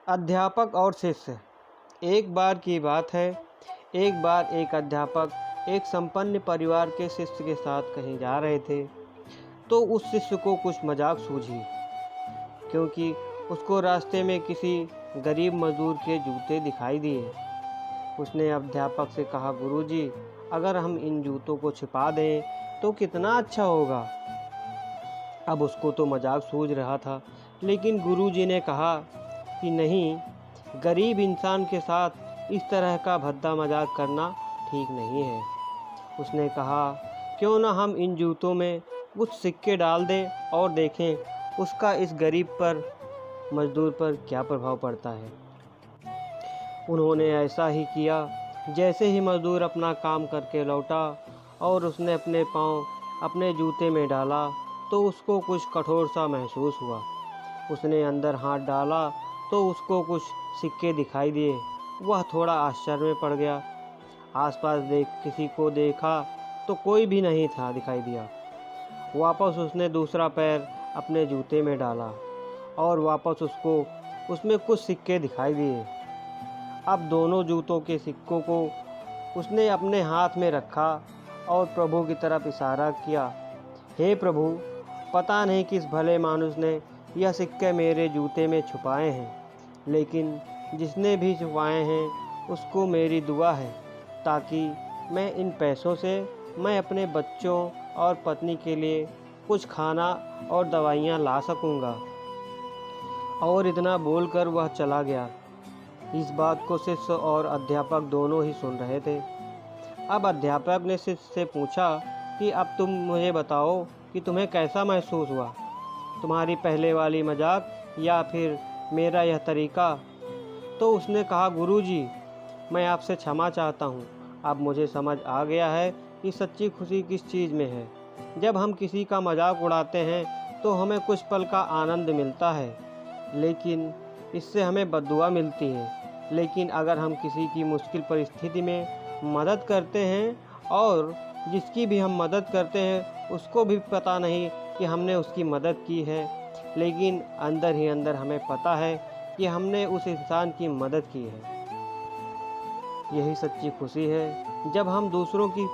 अध्यापक और शिष्य। एक बार की बात है, एक बार एक अध्यापक एक संपन्न परिवार के शिष्य के साथ कहीं जा रहे थे, तो उस शिष्य को कुछ मजाक सूझी, क्योंकि उसको रास्ते में किसी गरीब मजदूर के जूते दिखाई दिए। उसने अध्यापक से कहा, गुरुजी, अगर हम इन जूतों को छिपा दें तो कितना अच्छा होगा। अब उसको तो मजाक सूझ रहा था, लेकिन गुरुजी ने कहा कि नहीं, गरीब इंसान के साथ इस तरह का भद्दा मजाक करना ठीक नहीं है। उसने कहा, क्यों ना हम इन जूतों में कुछ सिक्के डाल दें और देखें उसका इस गरीब पर, मजदूर पर क्या प्रभाव पड़ता है। उन्होंने ऐसा ही किया। जैसे ही मजदूर अपना काम करके लौटा और उसने अपने पाँव अपने जूते में डाला, तो उसको कुछ कठोर सा महसूस हुआ। उसने अंदर हाथ डाला तो उसको कुछ सिक्के दिखाई दिए। वह थोड़ा आश्चर्य में पड़ गया। आसपास किसी को देखा तो कोई भी नहीं था दिखाई दिया। वापस उसने दूसरा पैर अपने जूते में डाला और वापस उसको उसमें कुछ सिक्के दिखाई दिए। अब दोनों जूतों के सिक्कों को उसने अपने हाथ में रखा और प्रभु की तरफ इशारा किया, हे प्रभु, पता नहीं किस भले मानुस ने यह सिक्के मेरे जूते में छुपाए हैं, लेकिन जिसने भी छुपाए हैं उसको मेरी दुआ है, ताकि मैं इन पैसों से मैं अपने बच्चों और पत्नी के लिए कुछ खाना और दवाइयाँ ला सकूँगा। और इतना बोलकर वह चला गया। इस बात को शिष्य और अध्यापक दोनों ही सुन रहे थे। अब अध्यापक ने शिष्य से पूछा कि अब तुम मुझे बताओ कि तुम्हें कैसा महसूस हुआ, तुम्हारी पहले वाली मजाक या फिर मेरा यह तरीका। तो उसने कहा, गुरुजी, मैं आपसे क्षमा चाहता हूँ। अब मुझे समझ आ गया है कि सच्ची खुशी किस चीज़ में है। जब हम किसी का मजाक उड़ाते हैं तो हमें कुछ पल का आनंद मिलता है, लेकिन इससे हमें बद्दुआ मिलती है। लेकिन अगर हम किसी की मुश्किल परिस्थिति में मदद करते हैं और जिसकी भी हम मदद करते हैं उसको भी पता नहीं कि हमने उसकी मदद की है, लेकिन अंदर ही अंदर हमें पता है कि हमने उस इंसान की मदद की है। यही सच्ची खुशी है। जब हम दूसरों की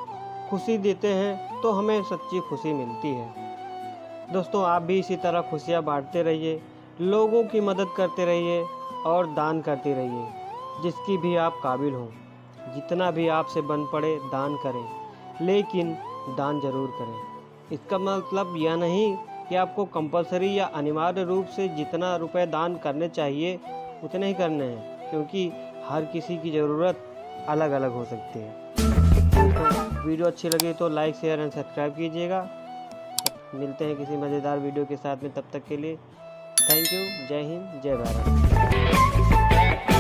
खुशी देते हैं तो हमें सच्ची खुशी मिलती है। दोस्तों, आप भी इसी तरह खुशियाँ बांटते रहिए, लोगों की मदद करते रहिए और दान करते रहिए, जिसकी भी आप काबिल हों। जितना भी आपसे बन पड़े दान करें, लेकिन दान जरूर करें। इसका मतलब यह नहीं कि आपको कंपलसरी या अनिवार्य रूप से जितना रुपए दान करने चाहिए उतने ही करने हैं, क्योंकि हर किसी की ज़रूरत अलग अलग हो सकती है। तो वीडियो अच्छी लगी तो लाइक, शेयर एंड सब्सक्राइब कीजिएगा। मिलते हैं किसी मज़ेदार वीडियो के साथ में, तब तक के लिए थैंक यू। जय हिंद, जय भारत।